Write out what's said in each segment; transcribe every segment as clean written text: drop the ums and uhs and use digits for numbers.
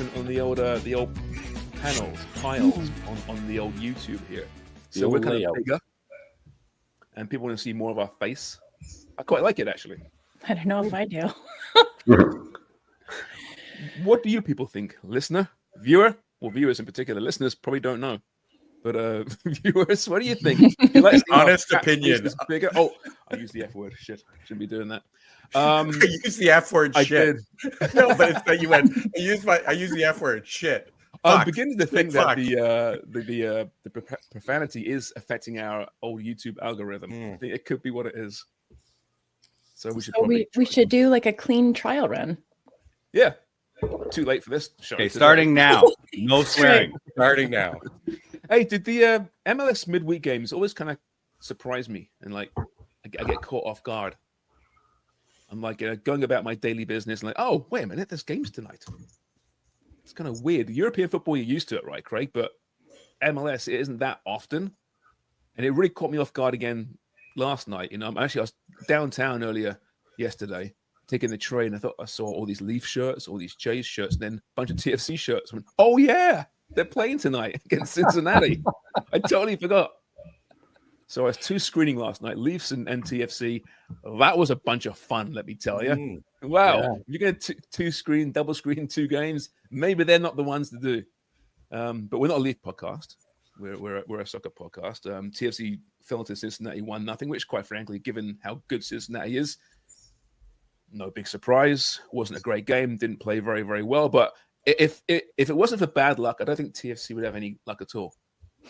engagement on the old piles on the old YouTube here. So we're kind of bigger, and people want to see more of our face. I quite like it, actually. I don't know if I do. What do you people think, listener, viewer? Well, viewers in particular, listeners probably don't know. But viewers, what do you think? You like honest opinion. Bigger? Oh, I used the F word. Shit, shouldn't be doing that. I used the F word. I shit. did. No, but it's that you went. I used the F word. Shit. I'm beginning to think that the profanity is affecting our old YouTube algorithm. I think it could be what it is. So we should do like a clean trial run. Yeah. Too late for this show. Okay, starting now. No swearing. Starting now. Hey, did the MLS midweek games always kind of surprise me? And like, I get caught off guard. I'm like going about my daily business and like, oh, wait a minute, there's games tonight. It's kind of weird. European football, you're used to it, right, Craig? But MLS, it isn't that often. And it really caught me off guard again last night. You know, I was downtown earlier yesterday, taking the train. I thought I saw all these Leaf shirts, all these Jays shirts, and then a bunch of TFC shirts. I went, oh, yeah, they're playing tonight against Cincinnati. I totally forgot. So I was screening last night, Leafs and TFC. That was a bunch of fun, let me tell you. Wow. Yeah. If you're going to double screen 2 games, maybe they're not the ones to do. But we're not a Leaf podcast. We're a soccer podcast. TFC fell to Cincinnati 1-0, which quite frankly, given how good Cincinnati is, no big surprise. Wasn't a great game. Didn't play very, very well. But if it wasn't for bad luck, I don't think TFC would have any luck at all.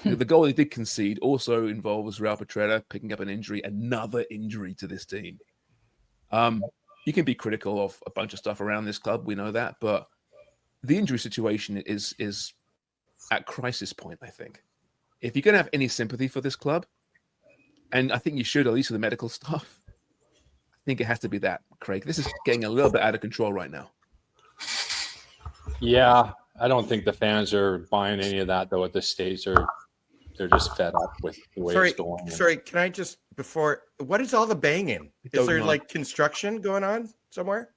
The goal they did concede also involves Real Petretta picking up an injury, another injury to this team. You can be critical of a bunch of stuff around this club. We know that. But the injury situation is at crisis point, I think. If you're going to have any sympathy for this club, and I think you should, at least for the medical stuff, I think it has to be that, Craig. This is getting a little bit out of control right now. Yeah, I don't think the fans are buying any of that, though, at this stage. They're just fed up with the way it's going. Sorry, can I just, what is all the banging? Is there like construction going on somewhere?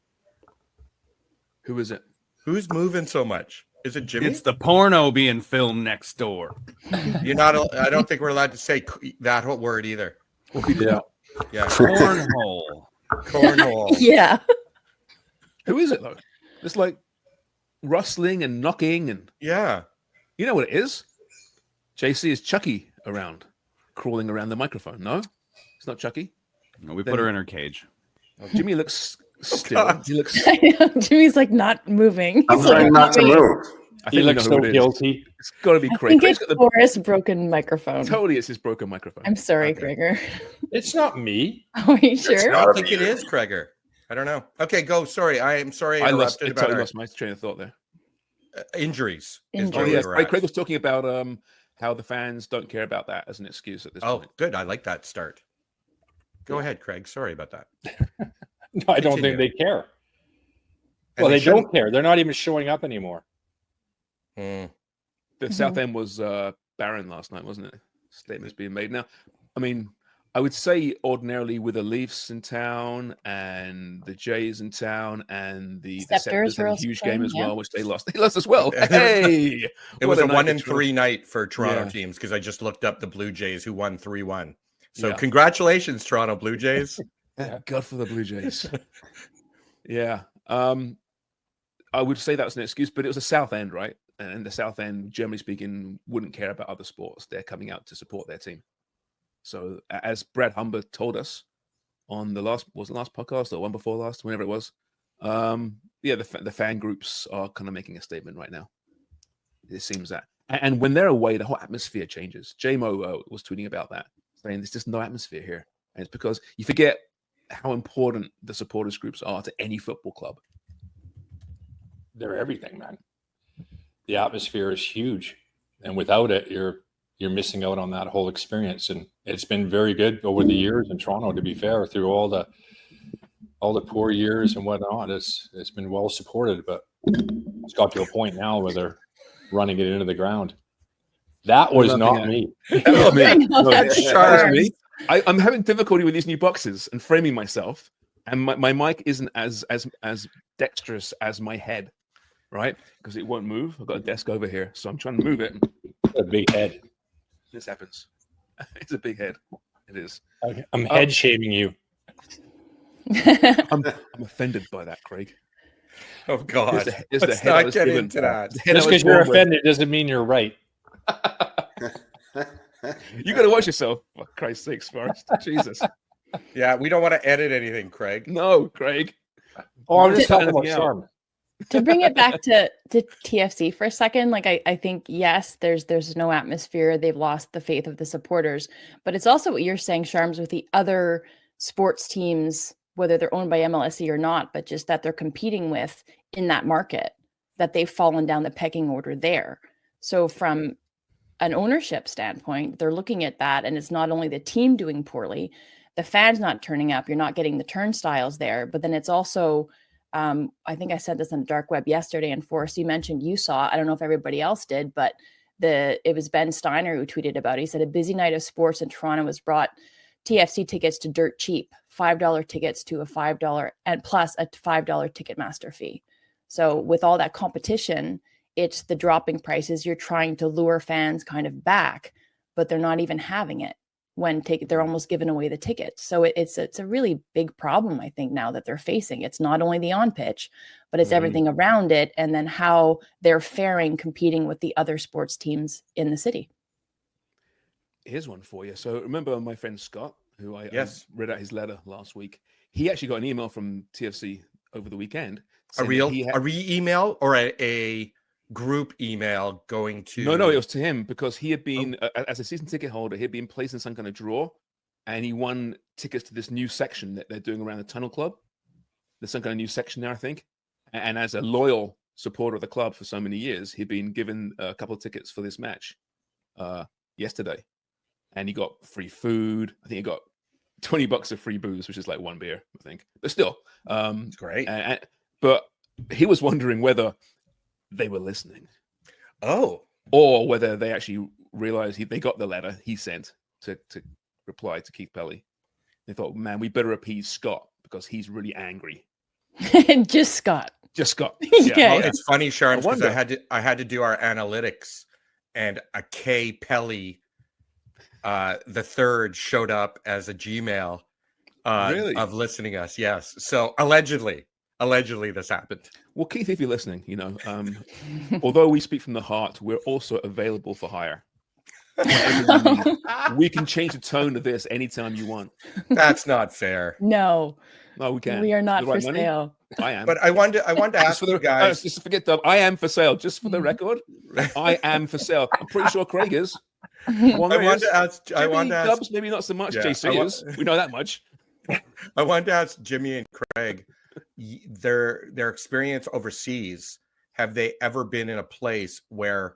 Who is it? Who's moving so much? Is it Jimmy? It's the porno being filmed next door. I don't think we're allowed to say that whole word either. Yeah. Yeah. Cornhole. Yeah. Who is it, though? It's like rustling and knocking and... Yeah. You know what it is? JC is Chucky around, crawling around the microphone. No? It's not Chucky? No, we put her in her cage. Jimmy looks still. He looks... Jimmy's like not moving. I'm trying not to move. He looks so guilty. It's got to be Craig. I think it's Forrest's broken microphone. Totally, it's his broken microphone. I'm sorry, Gregor. It's not me. Are you sure? I don't think it is Gregor. I don't know. Okay, go. Sorry, I am sorry. I lost my train of thought there. Injuries. Oh, yes. Craig was talking about how the fans don't care about that as an excuse at this point. Oh, good. I like that start. Go ahead, Craig. Sorry about that. No, I don't think they care. Well, they don't care. They're not even showing up anymore. The South End was barren last night, wasn't it? Statements being made. Now, I mean, I would say ordinarily with the Leafs in town and the Jays in town and the Scepters had a huge game as well, which they lost. They lost as well. Hey! It was a 1-3 night for Toronto teams because I just looked up the Blue Jays who won 3-1. So congratulations, Toronto Blue Jays. Thank God for the Blue Jays. Yeah. I would say that's an excuse, but it was the South End, right? And the South End, generally speaking, wouldn't care about other sports. They're coming out to support their team. So as Brad Humber told us on the last podcast or one before last, whenever it was, the fan groups are kind of making a statement right now. It seems that. And when they're away, the whole atmosphere changes. J-Mo was tweeting about that, saying there's just no atmosphere here. And it's because you forget how important the supporters groups are to any football club. They're everything, man. The atmosphere is huge. And without it, you're missing out on that whole experience. And it's been very good over the years in Toronto, to be fair, through all the poor years and whatnot. It's been well supported, but it's got to a point now where they're running it into the ground. That was not me. That was me. I'm having difficulty with these new boxes and framing myself, and my mic isn't as dexterous as my head right? Because it won't move. I've got a desk over here, so I'm trying to move it. A big head. This happens. It's a big head. It is. I'm head shaming you. I'm offended by that, Craig. Oh God! It's the Let's head I not was get given. into that. The head I Just was because you're born with. offended doesn't mean you're right. You got to watch yourself. For Christ's sakes, Forrest. Jesus. Yeah, we don't want to edit anything, Craig. No, Craig. Oh, I'm just Cut talking about anything out. Sharm. To bring it back to TFC for a second, like I think yes, there's no atmosphere. They've lost the faith of the supporters, but it's also what you're saying, Sharms, with the other sports teams, whether they're owned by MLSE or not, but just that they're competing with in that market, that they've fallen down the pecking order there. So from an ownership standpoint, they're looking at that, and it's not only the team doing poorly, the fans not turning up, you're not getting the turnstiles there, but then it's also I think I said this on the dark web yesterday, and Forrest, you mentioned you saw, I don't know if everybody else did, but it was Ben Steiner who tweeted about it. He said a busy night of sports in Toronto has brought TFC tickets to dirt cheap, $5 tickets to a $5 and plus a $5 Ticketmaster fee. So with all that competition, it's the dropping prices. You're trying to lure fans kind of back, but they're not even having it when they're almost giving away the tickets. So it's a really big problem, I think, now that they're facing. It's not only the on pitch, but it's everything around it, and then how they're faring competing with the other sports teams in the city. Here's one for you. So remember my friend Scott, who I read out his letter last week. He actually got an email from TFC over the weekend. A re-email or a group email going to... No, it was to him, because he had been, as a season ticket holder, he'd been placed in some kind of draw, and he won tickets to this new section that they're doing around the Tunnel Club. There's some kind of new section there, I think. And as a loyal supporter of the club for so many years, he'd been given a couple of tickets for this match yesterday. And he got free food. I think he got $20 of free booze, which is like one beer, I think. But still. It's great. But he was wondering whether they were listening. Oh. Or whether they actually realized they got the letter he sent to reply to Keith Pelly. They thought, man, we better appease Scott because he's really angry. Just Scott. Yeah. Well, it's funny, Sharms, because I had to do our analytics, and a K Pelly the third showed up as a Gmail Really? of listening us. Yes. So allegedly this happened. Well, Keith, if you're listening, although we speak from the heart, we're also available for hire. We can change the tone of this anytime you want. That's not fair. No, we can. We are not The right for money? sale. I am. But I wanted to ask you guys. Just forget that. I am for sale. Just for the record, I am for sale. I'm pretty sure Craig is. I wanted to ask Dubs, maybe not so much. Yeah, JC is. We know that much. I wanted to ask Jimmy and Craig their experience overseas. Have they ever been in a place where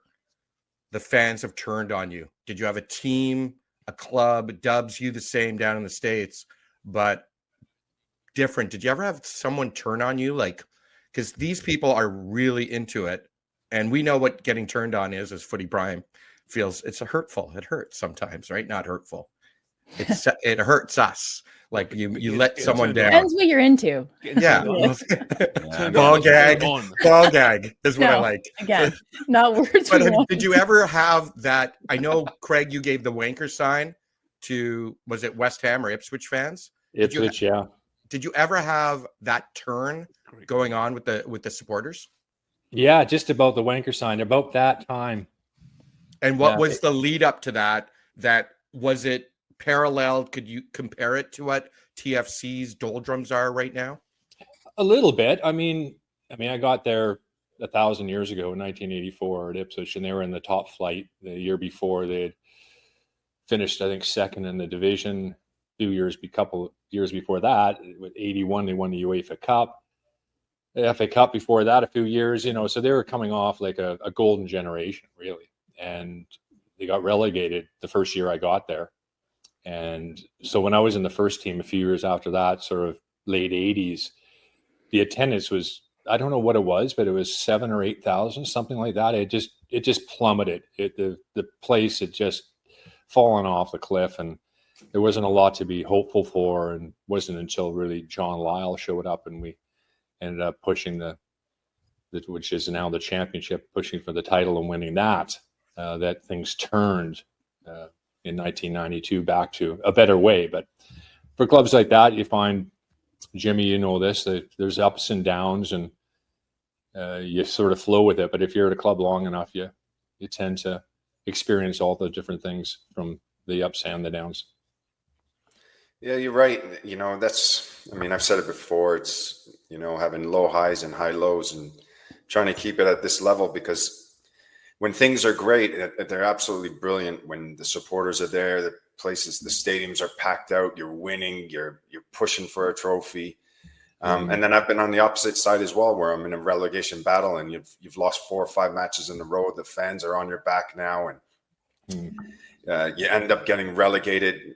the fans have turned on you? Did you have a team, a club? Dubs, you the same down in the States, but different. Did you ever have someone turn on you? Like, because these people are really into it, and we know what getting turned on is as Footy Prime feels. It's hurtful. It hurts sometimes, right? Not hurtful. It hurts us. Like you let someone down. Depends what you're into. Yeah. Ball Ball gag. Ball gag is what I like. Again, not words. But did you ever have that? I know, Craig, you gave the wanker sign to, was it West Ham or Ipswich fans? Ipswich, yeah. Did you ever have that turn going on with the supporters? Yeah, just about the wanker sign, about that time. And what was the lead up to that? That was it paralleled? Could you compare it to what TFC's doldrums are right now? A little bit. I mean, I got there 1,000 years ago in 1984 at Ipswich, and they were in the top flight. The year before, they had finished, I think, second in the division. Couple years before that, with 81, they won the UEFA Cup. The FA Cup before that, a few years, so they were coming off like a golden generation, really. And they got relegated the first year I got there. And so when I was in the first team a few years after that, sort of late 80s, the attendance was, I don't know what it was, but it was 7,000 or 8,000, something like that. It just plummeted. The place had just fallen off the cliff, and there wasn't a lot to be hopeful for. And wasn't until really John Lyle showed up and we ended up pushing the which is now the championship, pushing for the title and winning that, that things turned in 1992 back to a better way. But for clubs like that, you find, Jimmy, you know this, that there's ups and downs, and you sort of flow with it. But if you're at a club long enough, you tend to experience all the different things from the ups and the downs. Yeah, you're right. You know, I've said it before. It's, having low highs and high lows and trying to keep it at this level, because when things are great, they're absolutely brilliant. When the supporters are there, the stadiums are packed out, you're winning, you're pushing for a trophy. And then I've been on the opposite side as well, where I'm in a relegation battle and you've lost 4 or 5 matches in a row. The fans are on your back now, and you end up getting relegated.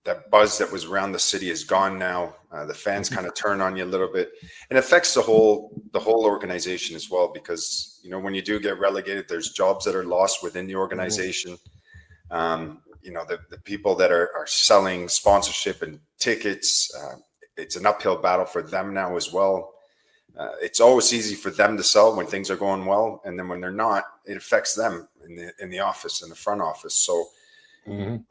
That buzz that was around the city is gone now. The fans kind of turn on you a little bit, and it affects the whole organization as well, because when you do get relegated, there's jobs that are lost within the organization. The people that are selling sponsorship and tickets, it's an uphill battle for them now as well. It's always easy for them to sell when things are going well, and then when they're not, it affects them in the office, in the front office. So when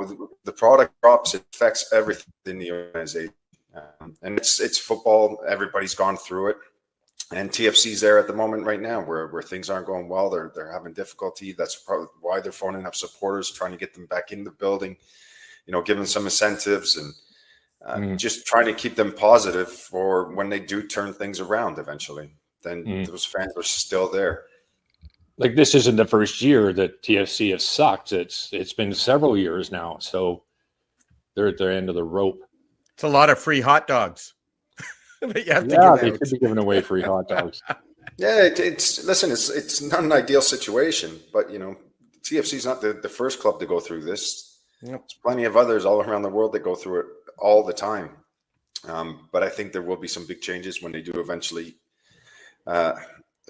the product drops, it affects everything in the organization. And it's football. Everybody's gone through it. And TFC's there at the moment right now where things aren't going well. They're having difficulty. That's probably why they're phoning up supporters, trying to get them back in the building, giving some incentives and just trying to keep them positive for when they do turn things around eventually. Then those fans are still there. Like, this isn't the first year that TFC has sucked. It's been several years now. So they're at their end of the rope. It's a lot of free hot dogs. But you have to they should be giving away free hot dogs. Yeah, it's not an ideal situation, but TFC is not the first club to go through this. Yep. There's plenty of others all around the world that go through it all the time. But I think there will be some big changes when they do eventually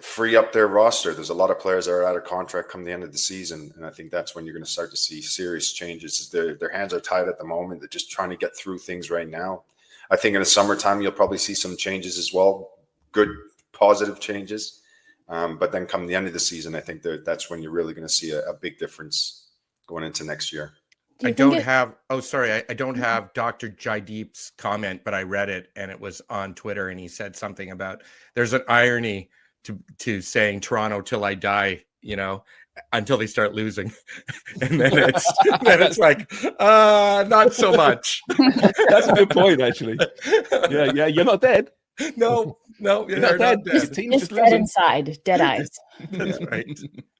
free up their roster. There's a lot of players that are out of contract come the end of the season, and I think that's when you're going to start to see serious changes. Their hands are tied at the moment. They're just trying to get through things right now. I think in the summertime, you'll probably see some changes as well, good, positive changes. But then come the end of the season, I think that's when you're really going to see a big difference going into next year. I don't have Dr. Jaideep's comment, but I read it, and it was on Twitter, and he said something about there's an irony to saying Toronto till I die, until they start losing. And then it's like, not so much. That's a good point, actually. Yeah, you're not dead. No, you're not dead. Just dead inside, dead eyes. That's right.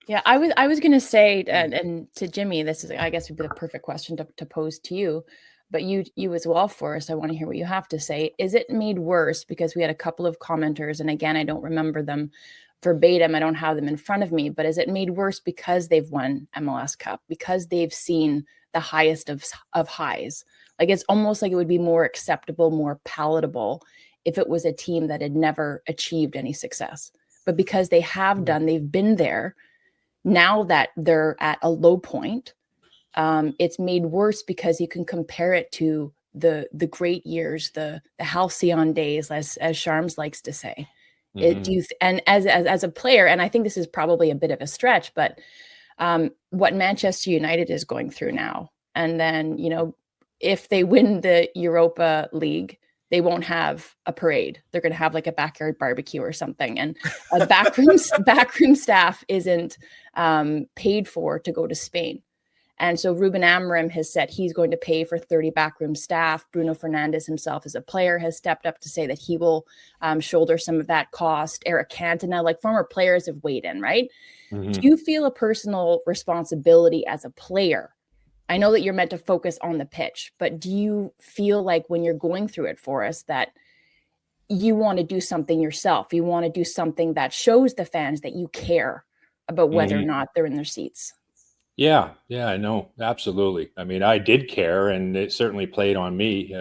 Yeah, I was going to say, and to Jimmy, this is, I guess, would be the perfect question to pose to you, but you as well, Forrest, I want to hear what you have to say. Is it made worse because we had a couple of commenters, and again, I don't remember them verbatim, I don't have them in front of me, but is it made worse because they've won MLS Cup, because they've seen the highest of highs? Like, it's almost like it would be more acceptable, more palatable if it was a team that had never achieved any success. But because they have done, they've been there, now that they're at a low point, it's made worse because you can compare it to the great years, the halcyon days, as Sharms likes to say. And as a player, and I think this is probably a bit of a stretch, but what Manchester United is going through now, and then if they win the Europa League, they won't have a parade. They're going to have like a backyard barbecue or something, and a backroom staff isn't paid for to go to Spain. And so Ruben Amorim has said he's going to pay for 30 backroom staff. Bruno Fernandes himself as a player has stepped up to say that he will shoulder some of that cost. Eric Cantona, like former players, have weighed in, right? Mm-hmm. Do you feel a personal responsibility as a player? I know that you're meant to focus on the pitch, but do you feel like when you're going through it, Forrest, that you want to do something yourself? You want to do something that shows the fans that you care about whether or not they're in their seats? Yeah, I know. Absolutely. I mean, I did care, and it certainly played on me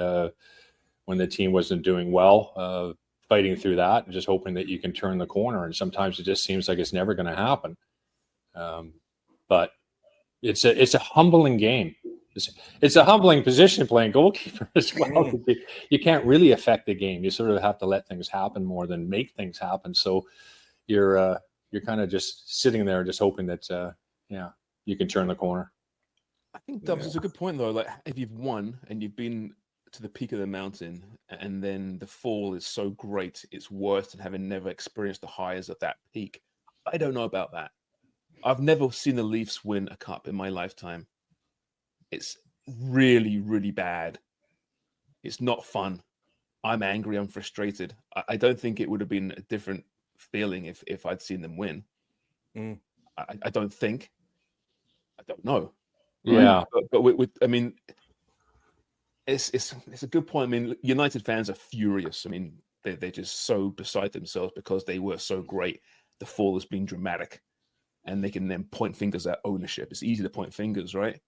when the team wasn't doing well, fighting through that and just hoping that you can turn the corner. And sometimes it just seems like it's never going to happen. But it's a humbling game. It's a humbling position playing goalkeeper as well. You can't really affect the game. You sort of have to let things happen more than make things happen. So you're kind of just sitting there, just hoping that you can turn the corner. I think Dubs is a good point though. Like if you've won and you've been to the peak of the mountain, and then the fall is so great, it's worse than having never experienced the highs of that peak. I don't know about that. I've never seen the Leafs win a cup in my lifetime. It's really, really bad. It's not fun. I'm angry. I'm frustrated. I don't think it would have been a different feeling if I'd seen them win. I don't think. I don't know. Yeah, but with I mean, it's a good point. I mean, United fans are furious. I mean, they're just so beside themselves because they were so great. The fall has been dramatic, and they can then point fingers at ownership. It's easy to point fingers, right?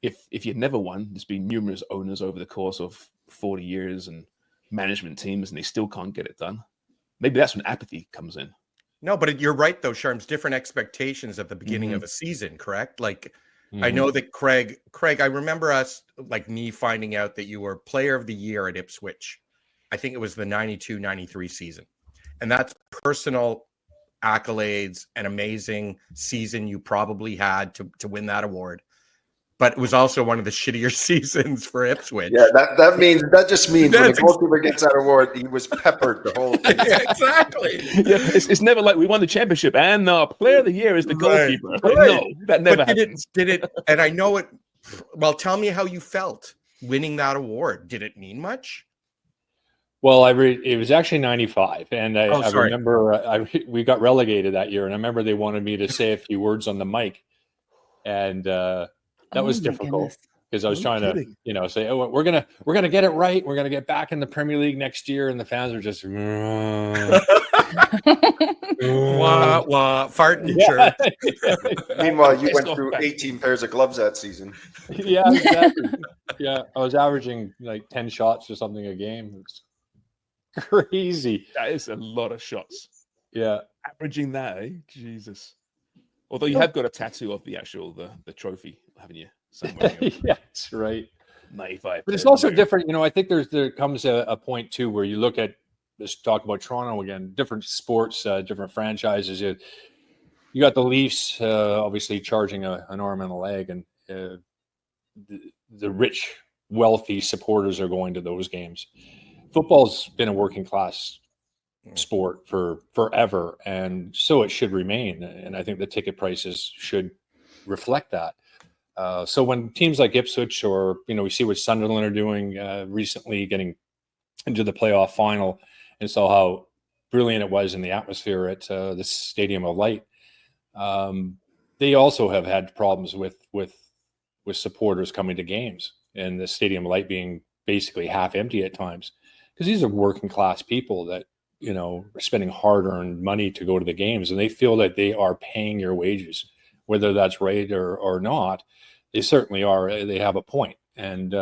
If you've never won, there's been numerous owners over the course of 40 years and management teams, and they still can't get it done. Maybe that's when apathy comes in. No, but you're right though, Sharms. Different expectations at the beginning of a season, correct? Like, I know that Craig, I remember like me finding out that you were player of the year at Ipswich. I think it was the 92-93 season. And that's personal accolades, an amazing season you probably had to win that award. But it was also one of the shittier seasons for Ipswich. Yeah, that just means when the goalkeeper gets that award, he was peppered the whole thing. Yeah, exactly. Yeah, it's never like we won the championship and the player of the year is the goalkeeper. Right. Like, no, that never but happened. Did it? And I know it. Well, tell me how you felt winning that award. Did it mean much? Well, it was actually 95, and I remember we got relegated that year, and I remember they wanted me to say a few words on the mic, and that was difficult because I was trying to, say, "Oh, we're gonna get it right. We're gonna get back in the Premier League next year," and the fans are just wah, wah, fart in church. Meanwhile, you went through 18 pairs of gloves that season. Yeah, exactly. Yeah, I was averaging like 10 shots or something a game. It was crazy. That is a lot of shots. Yeah, averaging that, eh? Jesus. Although you have got a tattoo of the actual the trophy, haven't you? Somewhere. Yeah, that's right. 95. But it's also different. I think there comes a point too where you look at, let's talk about Toronto again, different sports, different franchises. You got the Leafs, obviously charging an arm and a leg, and the rich, wealthy supporters are going to those games. Football's been a working class sport for forever, and so it should remain. And I think the ticket prices should reflect that. So when teams like Ipswich or, we see what Sunderland are doing recently, getting into the playoff final, and saw how brilliant it was in the atmosphere at the Stadium of Light. They also have had problems with supporters coming to games, and the Stadium of Light being basically half empty at times, because these are working class people that are spending hard-earned money to go to the games, and they feel that they are paying your wages, whether that's right or not. They certainly are. They have a point, and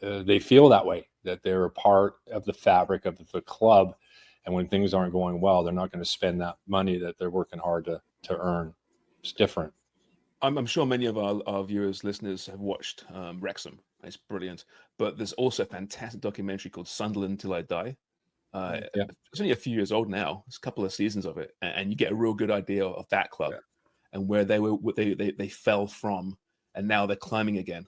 they feel that way, that they're a part of the fabric of the club. And when things aren't going well, they're not going to spend that money that they're working hard to earn. It's different. I'm sure many of our viewers, listeners have watched Wrexham. It's brilliant. But there's also a fantastic documentary called Sunderland Till I Die. It's only a few years old now. It's a couple of seasons of it. And you get a real good idea of that club and where they fell from. And now they're climbing again.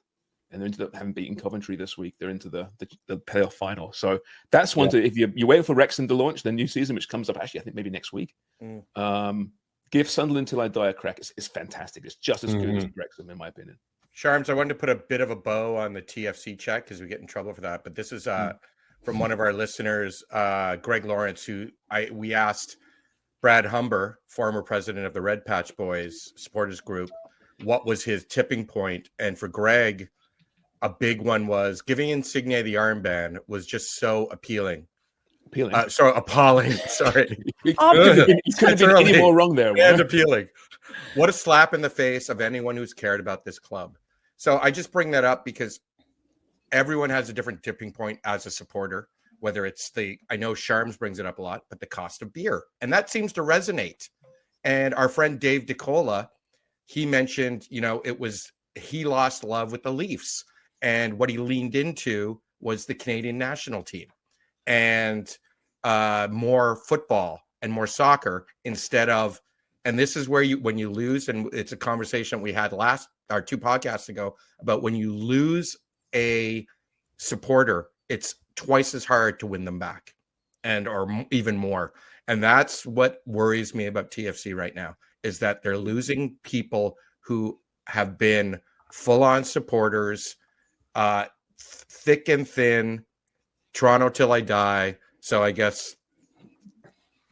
And they're into having beaten Coventry this week. They're into the playoff final. So that's one to, if you're waiting for Wrexham to launch the new season, which comes up actually, I think maybe next week. Give Sunderland Till I Die a crack. It's fantastic. It's just as good as Wrexham, in my opinion. Sharms, I wanted to put a bit of a bow on the TFC check because we get in trouble for that. But this is from one of our listeners, Greg Lawrence, we asked Brad Humber, former president of the Red Patch Boys supporters group, what was his tipping point. And for Greg, a big one was giving Insigne the armband was just so appealing. Appalling. Sorry. You couldn't have been any more wrong there. And appealing. What a slap in the face of anyone who's cared about this club. So I just bring that up because everyone has a different tipping point as a supporter, whether it's I know Sharms brings it up a lot, but the cost of beer. And that seems to resonate. And our friend Dave DeCola, he mentioned, he lost love with the Leafs. And what he leaned into was the Canadian national team and more football and more soccer instead of, and this is where when you lose, and it's a conversation we had our 2 podcasts ago about when you lose a supporter, it's twice as hard to win them back or even more. And that's what worries me about TFC right now, is that they're losing people who have been full-on supporters, thick and thin, Toronto till I die. So I guess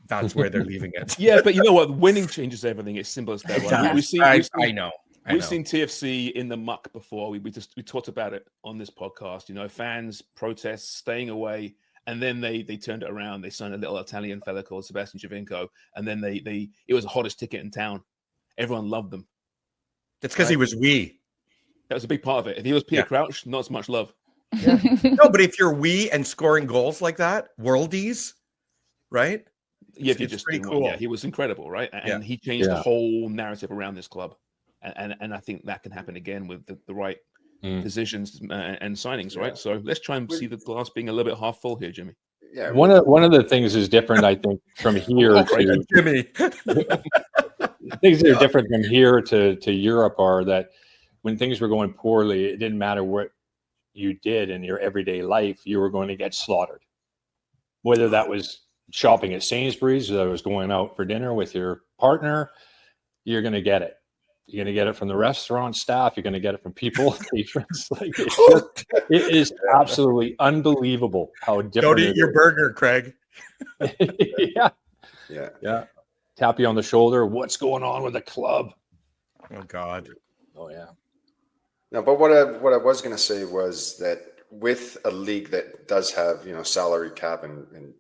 that's where they're leaving it. Yeah, but you know what? Winning changes everything. It's simple as that. Right? I know. We've seen TFC in the muck before. We talked about it on this podcast. You know, fans, protests, staying away, and then they turned it around. They signed a little Italian fella called Sebastian Giovinco, and then it was the hottest ticket in town. Everyone loved them. It's because he was wee. That was a big part of it. If he was Peter Crouch, not as much love. Yeah. No, but if you're wee and scoring goals like that, worldies, right? Yeah, it's pretty cool. Yeah, he was incredible, right? And he changed the whole narrative around this club. And I think that can happen again with the right decisions and signings, right? So let's try and see the glass being a little bit half full here, Jimmy. Yeah, one of the things is different, I think, from here to Jimmy. Things that are different from here to Europe are that when things were going poorly, it didn't matter what you did in your everyday life, you were going to get slaughtered. Whether that was shopping at Sainsbury's, or that was going out for dinner with your partner, you're going to get it. You're going to get it from the restaurant staff. You're going to get it from people, patrons. Like it is absolutely unbelievable how different. Don't eat your burger, Craig. Yeah. Tap you on the shoulder. What's going on with the club? Oh God. Oh yeah. No, but what I was going to say was that with a league that does have salary cap and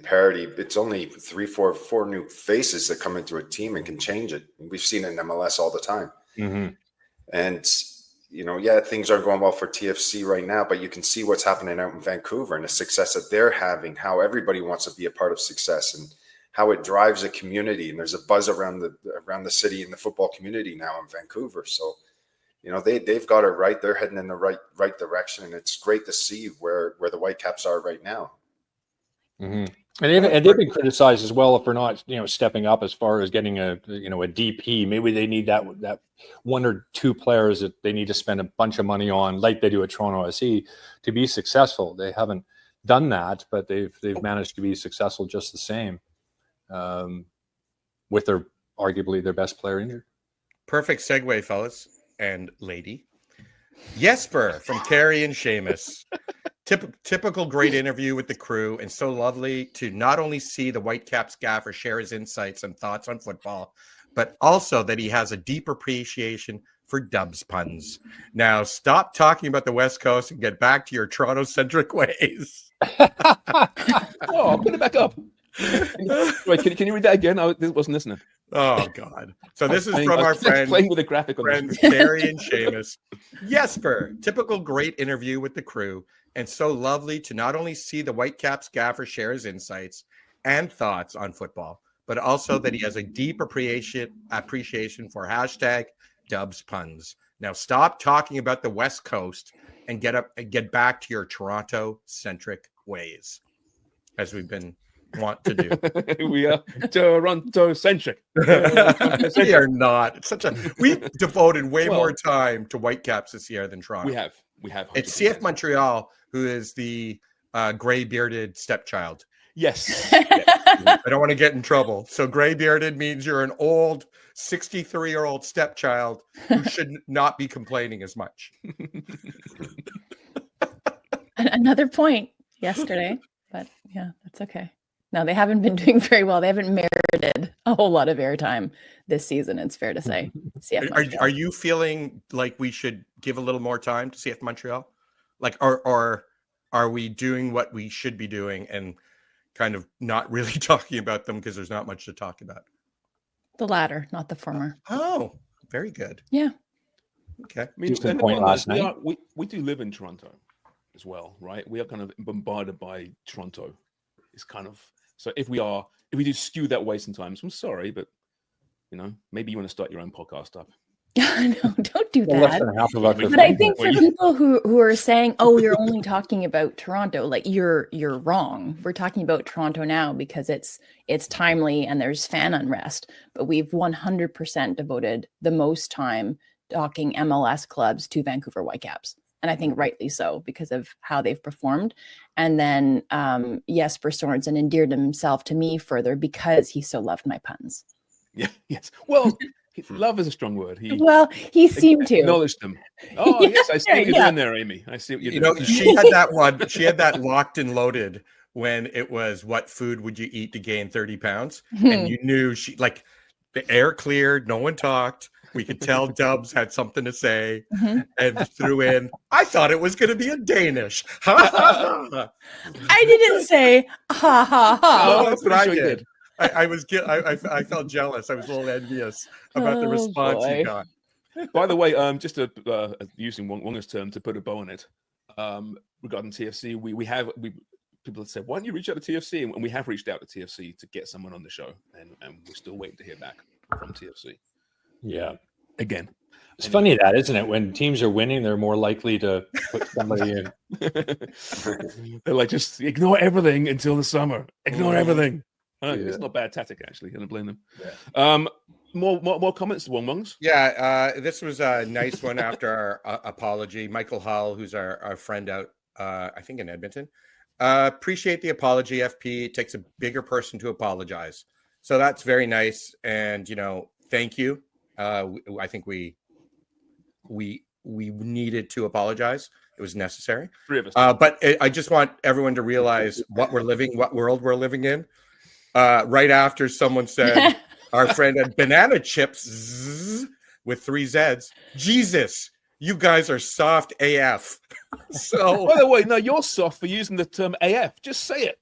parity, it's only four new faces that come into a team and can change it. We've seen it in MLS all the time. Mm-hmm. And things aren't going well for TFC right now, but you can see what's happening out in Vancouver and the success that they're having, how everybody wants to be a part of success and how it drives a community. And there's a buzz around the city and the football community now in Vancouver. So, they've got it right. They're heading in the right direction. And it's great to see where the Whitecaps are right now. Mm-hmm. And they've been criticized as well for not, stepping up as far as getting a DP. Maybe they need that 1 or 2 players that they need to spend a bunch of money on, like they do at Toronto SC, to be successful. They haven't done that, but they've managed to be successful just the same, with arguably their best player injured. Perfect segue, fellas and lady. Jesper from Carrie and Seamus. Typical great interview with the crew, and so lovely to not only see the Whitecaps gaffer share his insights and thoughts on football, but also that he has a deep appreciation for Dubs puns. Now, stop talking about the West Coast and get back to your Toronto-centric ways. Oh, put it back up. Wait, can you read that again? I wasn't listening. Oh God! So this is from our friend playing with a graphic on friends Carrie and Seamus. Jesper, typical great interview with the crew, and so lovely to not only see the Whitecaps gaffer share his insights and thoughts on football, but also that he has a deep appreciation for #Dubs puns. Now stop talking about the West Coast and get back to your Toronto-centric ways, as we've been want to do. We are Toronto-centric. We are not. We've devoted way more time to Whitecaps this year than Toronto. We have. It's CF Montreal who is the gray-bearded stepchild. Yes. I don't want to get in trouble. So gray-bearded means you're an old 63-year-old stepchild who should not be complaining as much. Another point yesterday, but yeah, that's okay. No, they haven't been doing very well. They haven't merited a whole lot of airtime this season, it's fair to say. Are you feeling like we should give a little more time to CF Montreal? Like, or are we doing what we should be doing and kind of not really talking about them because there's not much to talk about? The latter, not the former. Oh, very good. Yeah. Okay. I mean, point last night. We do live in Toronto as well, right? We are kind of bombarded by Toronto. It's kind of, so if we do skew that way sometimes, I'm sorry, but maybe you want to start your own podcast up. No, don't do Less that. than half of us are But I fans. think for people who are saying, "Oh, you're only talking about Toronto," like you're wrong. We're talking about Toronto now because it's timely and there's fan unrest. But we've 100% devoted the most time talking MLS clubs to Vancouver Whitecaps, and I think rightly so because of how they've performed. And then Jesper Sorensen endeared himself to me further because he so loved my puns. Yeah. Yes. Well, love is a strong word. He seemed to. Acknowledge them. Oh, yes, I see what you're yeah. doing there, Amy. I see what you're You doing know, there. she had that one. She had that locked and loaded when it was, what food would you eat to gain 30 pounds? And you knew she, like, the air cleared, no one talked. We could tell Dubs had something to say and threw in, I thought it was going to be a Danish. I didn't say ha ha ha. Oh, I'm that's what pretty I sure you did. I felt jealous. I was a little envious about the Oh, response boy. you got. By the way, just using Wonga's term to put a bow on it, regarding TFC, we people have said, why don't you reach out to TFC? And we have reached out to TFC to get someone on the show, and we're still waiting to hear back from TFC. Yeah. Again, It's funny that, isn't it? When teams are winning, they're more likely to put somebody in. they're like, just ignore everything until the summer. Ignore everything. It's not a bad tactic, actually. I don't blame them. Yeah. More comments, Wongs? Yeah, this was a nice one after our apology. Michael Hull, who's our friend out, I think in Edmonton. Appreciate the apology, FP. It takes a bigger person to apologize. So that's very nice. And, thank you. I think we needed to apologize. It was necessary. 3 of us. But I just want everyone to realize what world we're living in. Right after someone said our friend had banana chips with 3 Zs. Jesus, you guys are soft AF. So, by the way, no, you're soft for using the term AF. Just say it.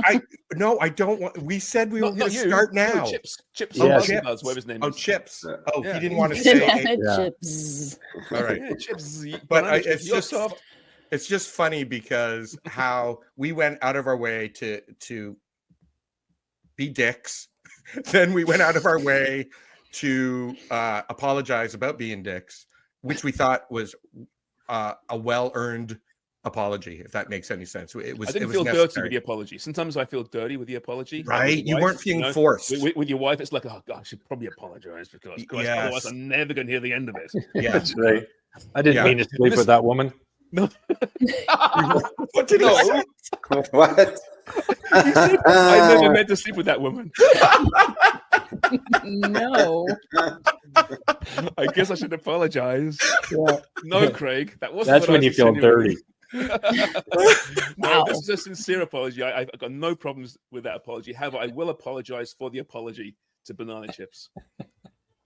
I don't want. We said we were going to start now. No, chips. Yeah. Chips. Whatever his name is. Chips. Oh, Yeah. he didn't want to say. Banana chips. All right. Yeah, chips. But Banana chips. You're it's soft. just funny because how we went out of our way to be dicks. Then we went out of our way to apologize about being dicks, which we thought was a well-earned apology, if that makes any sense. It was. I didn't it was feel necessary. dirty with the apology. Sometimes I feel dirty with the apology. Right? With You wife, weren't feeling forced. With your wife, it's like, oh God, I should probably apologize because otherwise I'm never going to hear the end of it. Yeah. That's right. I didn't mean to sleep with that woman. No. What did he say? What? I never meant to sleep with that woman. No. I guess I should apologize. Yeah. No, Craig, that wasn't. That's what I when you was feel dirty. No, this is a sincere apology. I've got no problems with that apology. However, I will apologize for the apology to banana chips.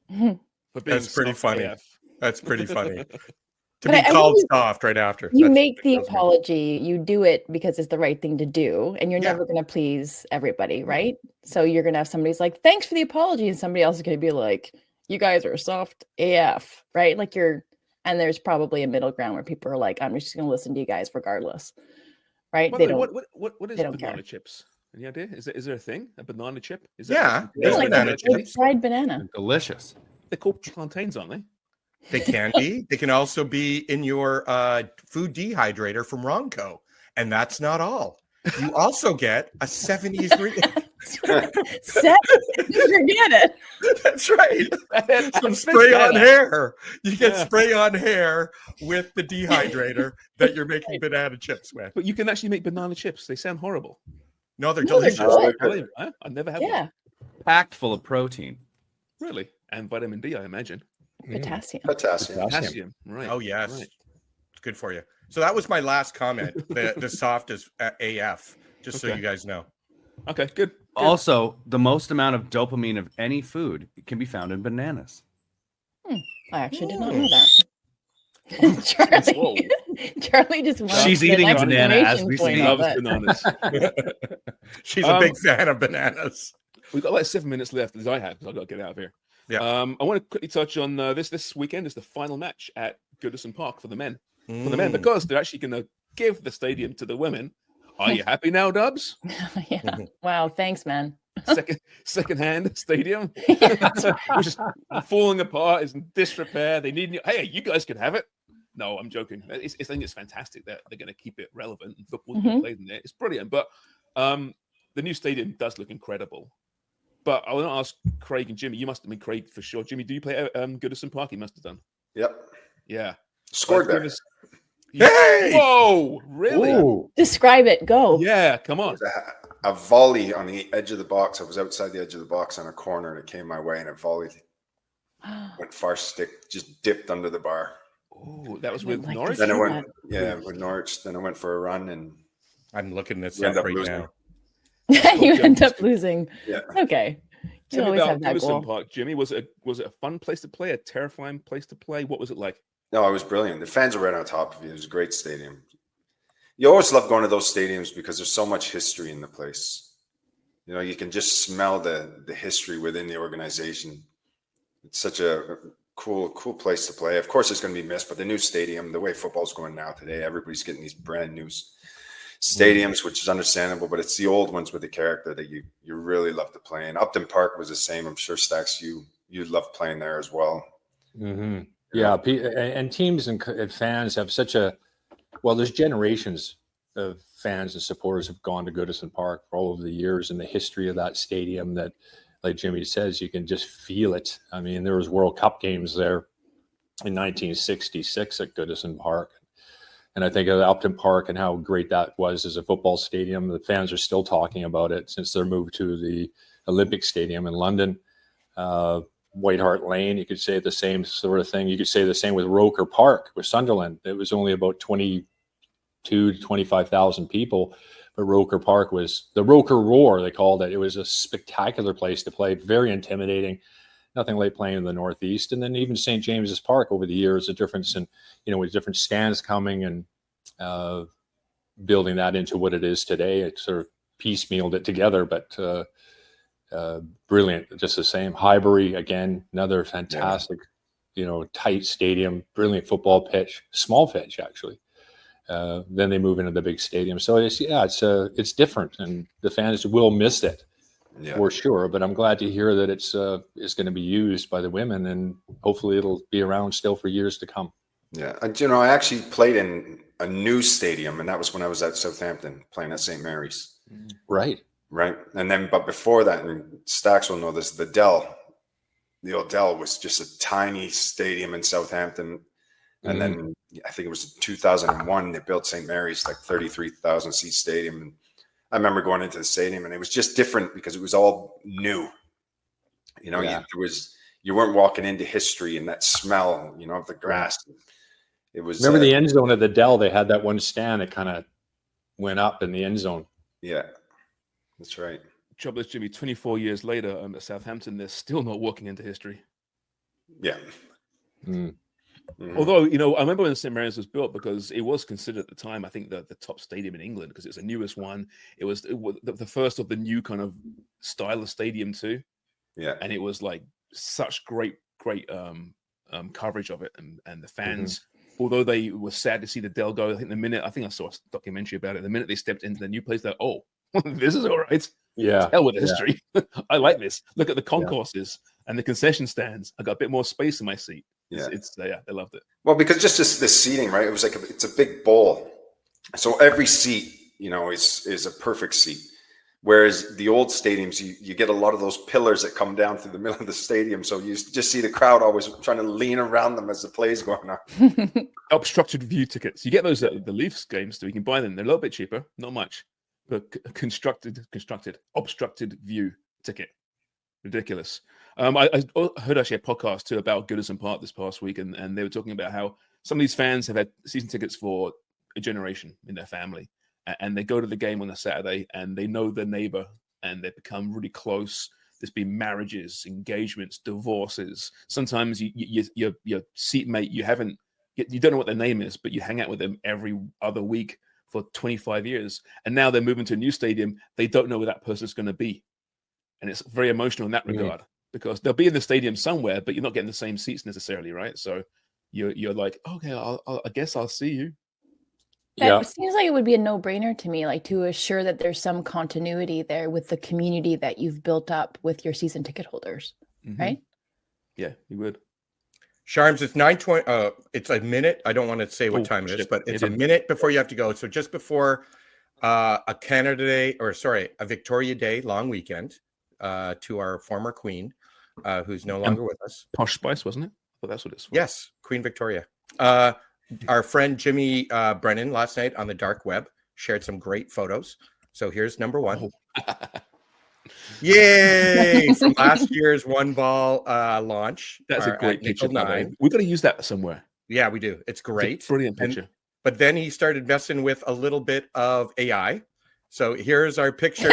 For being That's pretty soft funny. AF. That's pretty funny. To But be I called think soft right after. You That's- make the that's me. apology, you do it because it's the right thing to do, and you're Yeah. never going to please everybody, right? So you're going to have somebody's like, thanks for the apology, and somebody else is going to be like, you guys are soft AF, right? Like and there's probably a middle ground where people are like, I'm just going to listen to you guys regardless, right? By They the way, don't. what is they don't banana care. chips? Any idea? Is there a thing? A banana chip? Is Yeah, They're there's like banana a chips. fried banana. Delicious. They're called plantains, aren't they? They can be. They can also be in your food dehydrator from Ronco. And that's not all. You also get a 70s Forget it. That's right. Some spray on hair. You get spray on hair with the dehydrator that you're making banana chips with. But you can actually make banana chips. They sound horrible. No, they're No, they're delicious. good. I never had Yeah, one. Packed full of protein. Really? And vitamin D, I imagine. potassium. Potassium. Right. Oh, yes. Right. It's good for you. So that was my last comment. The soft is AF, just so Okay. you guys know. Okay, good. Also, the most amount of dopamine of any food can be found in bananas. I actually did not know that. Charlie, Charlie just wants She's an eating a banana as exclamation we point He speak. of loves it. bananas. She's a big fan of bananas. We've got like 7 minutes left, as I have, because I've got to get out of here. Yeah. I want to quickly touch on this weekend is the final match at Goodison Park for the men. For the men, because they're actually going to give the stadium to the women. Are you happy now, Dubs? Yeah. Wow. Thanks, man. second-hand stadium, which is falling apart, is in disrepair. They need hey, you guys can have it. No, I'm joking. I think it's fantastic that they're going to keep it relevant and football's being played in there. It's brilliant. But the new stadium does look incredible. But I want to ask Craig and Jimmy. You must have been Craig for sure. Jimmy, do you play at Goodison Park? You must have done. Yep. Yeah. Scored there. Hey! Whoa! Really? Ooh. Describe it. Go. Yeah. Come on. A volley on the edge of the box. I was outside the edge of the box on a corner, and it came my way, and it volleyed. Went far stick, just dipped under the bar. Oh, that was I would with like to Norwich. Then I see went, that. with Norwich. Then I went for a run, and I'm looking this We end up up right losing. now. You end up losing. yeah. It's okay. You Tell me always about have that Goodison goal. Park, Jimmy. Was it a fun place to play? A terrifying place to play? What was it like? No, it was brilliant. The fans were right on top of you. It was a great stadium. You always love going to those stadiums because there's so much history in the place. You know, you can just smell the history within the organization. It's such a cool place to play. Of course, it's going to be missed, but the new stadium, the way football's going now today, everybody's getting these brand new stadiums, which is understandable, but it's the old ones with the character that you really love to play in. Upton Park was the same. I'm sure, Stacks, you love playing there as well. Mm-hmm. Yeah, and teams and fans have such there's generations of fans and supporters have gone to Goodison Park for all over the years, and the history of that stadium that, like Jimmy says, you can just feel it. I mean, there was World Cup games there in 1966 at Goodison Park. And I think of Upton Park and how great that was as a football stadium. The fans are still talking about it since their move to the Olympic Stadium in London. White Hart Lane, you could say the same sort of thing. You could say the same with Roker Park with Sunderland. It was only about 22 to 25,000 people, but Roker Park was the Roker Roar, they called it. It was a spectacular place to play, very intimidating. Nothing like playing in the Northeast. And then even St. James's Park over the years, the difference in, with different stands coming and building that into what it is today. It sort of piecemealed it together, but brilliant, just the same. Highbury, again, another fantastic, tight stadium, brilliant football pitch, small pitch, actually. Then they move into the big stadium. So it's different, and the fans will miss it. Yeah. For sure, but I'm glad to hear that it's going to be used by the women, and hopefully it'll be around still for years to come. Yeah, I actually played in a new stadium, and that was when I was at Southampton playing at St. Mary's. Right. And then, but before that, and Stacks will know this, the old Dell was just a tiny stadium in Southampton. And then I think it was 2001, they built St. Mary's, like 33,000 seat stadium. And I remember going into the stadium, and it was just different because it was all new. You weren't walking into history and that smell, of the grass. It was. Remember the end zone of the Dell? They had that one stand that kind of went up in the end zone. Yeah, that's right. Trouble is, Jimmy, 24 years later at Southampton, they're still not walking into history. Yeah. Mm-hmm. Although, I remember when St. Mary's was built, because it was considered at the time, I think, the top stadium in England, because it's the newest one. It was the first of the new kind of style of stadium too. Yeah. And it was like such great coverage of it. And the fans, although they were sad to see the Dell go, I think I saw a documentary about it. The minute they stepped into the new place, they're, oh, this is all right. Yeah. Hell with history. I like this. Look at the concourses and the concession stands. I got a bit more space in my seat. Yeah, they loved it. Well, because just the seating, right? It was like it's a big bowl, so every seat, is a perfect seat. Whereas the old stadiums, you get a lot of those pillars that come down through the middle of the stadium, so you just see the crowd always trying to lean around them as the play's going on. Obstructed view tickets. You get those at the Leafs games, so you can buy them. They're a little bit cheaper, not much, but obstructed view ticket. Ridiculous. I heard actually a podcast too about Goodison Park this past week, and they were talking about how some of these fans have had season tickets for a generation in their family, and they go to the game on a Saturday and they know their neighbor and they become really close. There's been marriages, engagements, divorces. Sometimes your seatmate, you don't know what their name is, but you hang out with them every other week for 25 years. And now they're moving to a new stadium. They don't know where that person's going to be. And it's very emotional in that regard, because they'll be in the stadium somewhere, but you're not getting the same seats necessarily, right? So you're like, okay, I guess I'll see you. Yeah. It seems like it would be a no-brainer to me, like to assure that there's some continuity there with the community that you've built up with your season ticket holders, right? Yeah, you would. Sharms, it's 9:20. It's a minute. I don't want to say what Oh, time it is, shit. but it's It a is. minute before you have to go. So just before a Canada Day, a Victoria Day long weekend, to our former queen, who's no longer with us. Posh Spice, wasn't it? Well, that's what it's for. Yes, Queen Victoria. Our friend Jimmy Brennan last night on the dark web shared some great photos. So here's number one. Oh. Yay! From last year's one ball launch. That's a at great picture. Nickel by the way. 9. We've got to use that somewhere. Yeah, we do. It's It's a great. brilliant And- picture. But then he started messing with a little bit of AI. So here's our picture.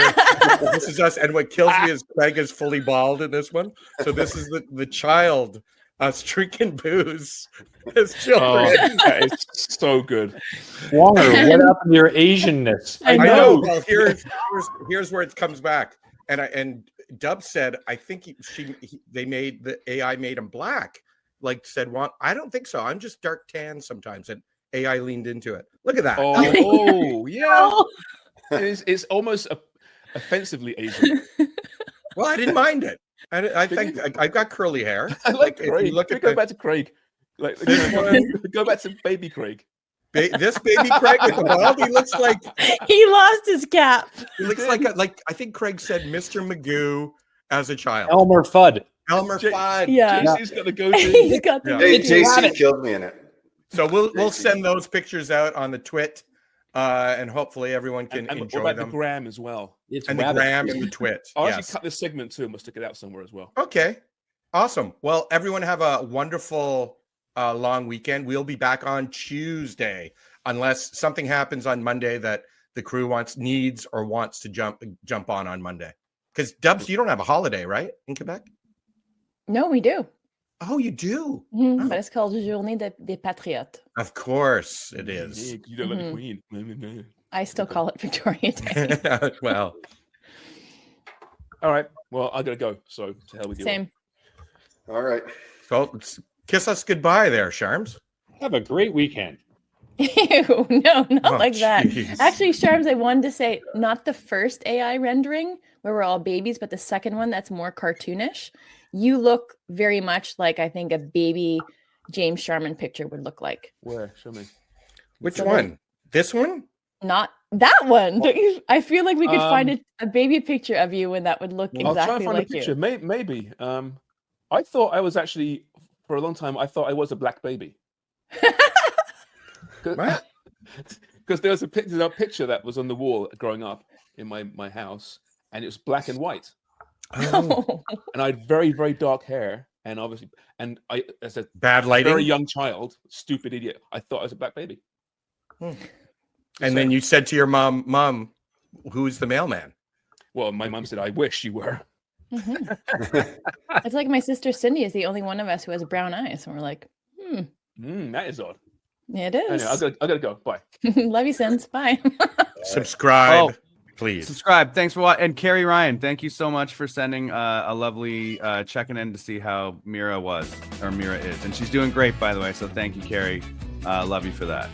This is us. And what kills me is Craig is fully bald in this one. So this is the child drinking booze as Oh, children. that is so good. Warner, what happened to your Asianness? I I know. know. Well, here's where it comes back. And Dub said, I think the AI made him black. Like said, well, I don't think so. I'm just dark tan sometimes. And AI leaned into it. Look at that. Oh, yeah. Oh, It's almost offensively Asian. Well, I didn't mind it. I think I've got curly hair. I like if you Craig. look Can we at go the- back to Craig. Like, This one- go back to baby Craig. This baby Craig with the bald, he looks like he lost his cap. I think Craig said Mr. Magoo as a child. Elmer Fudd. Elmer J- Fudd. Yeah. JC's got the goatee. He's got the Yeah. Hey, goatee. JC killed me in it. So we'll JC. send those pictures out on the twit, and hopefully everyone can And what enjoy about the them. gram as well? It's And the rabbit. gram and the twit. I'll Yes. actually cut this segment too and we'll stick it out somewhere as well. Okay. Awesome. Well, everyone have a wonderful long weekend. We'll be back on Tuesday, unless something happens on Monday that the crew needs or wants to jump on Monday. Because Dubs, you don't have a holiday, right, in Quebec? No, we do. Oh, you do. Mhm, But it's called Journée des Patriotes. Of course, it is. Yeah, you don't like the Mhm. queen. I still call it Victoria Day. Well, All right. Well, I gotta go. So to hell with you. all. Same. All right. so kiss us goodbye, there, Sharms. Have a great weekend. Ew, no, not Oh, like that. jeez. Actually, Sharms, I wanted to say not the first AI rendering where we're all babies, but the second one that's more cartoonish. You look very much like I think a baby James Sharman picture would look like. Where? Show me. Which So one? This one? Not that one. Don't you, I feel like we could find Um, a baby picture of you and that would look I'll try and exactly find like a picture. you. Maybe. I thought I was actually for a long time. I thought I was a black baby. What? Because there was a picture that was on the wall growing up in my house, and it was black and white. Oh, And I had very, very dark hair, and obviously, and I, as a bad lighting. very young child, stupid idiot, I thought I was a black baby. And then you said to your mom, who's the mailman? Well, my mom said, "I wish you were." Mhm. It's like my sister Cindy is the only one of us who has brown eyes, and we're like, That is odd. it is. Anyway, I gotta go. Bye. Love you, Sins. Bye. Subscribe, please. Subscribe. Thanks for watching. And Carrie Ryan, thank you so much for sending a lovely checking in to see how Mira is. And she's doing great, by the way. So thank you, Carrie. Love you for that.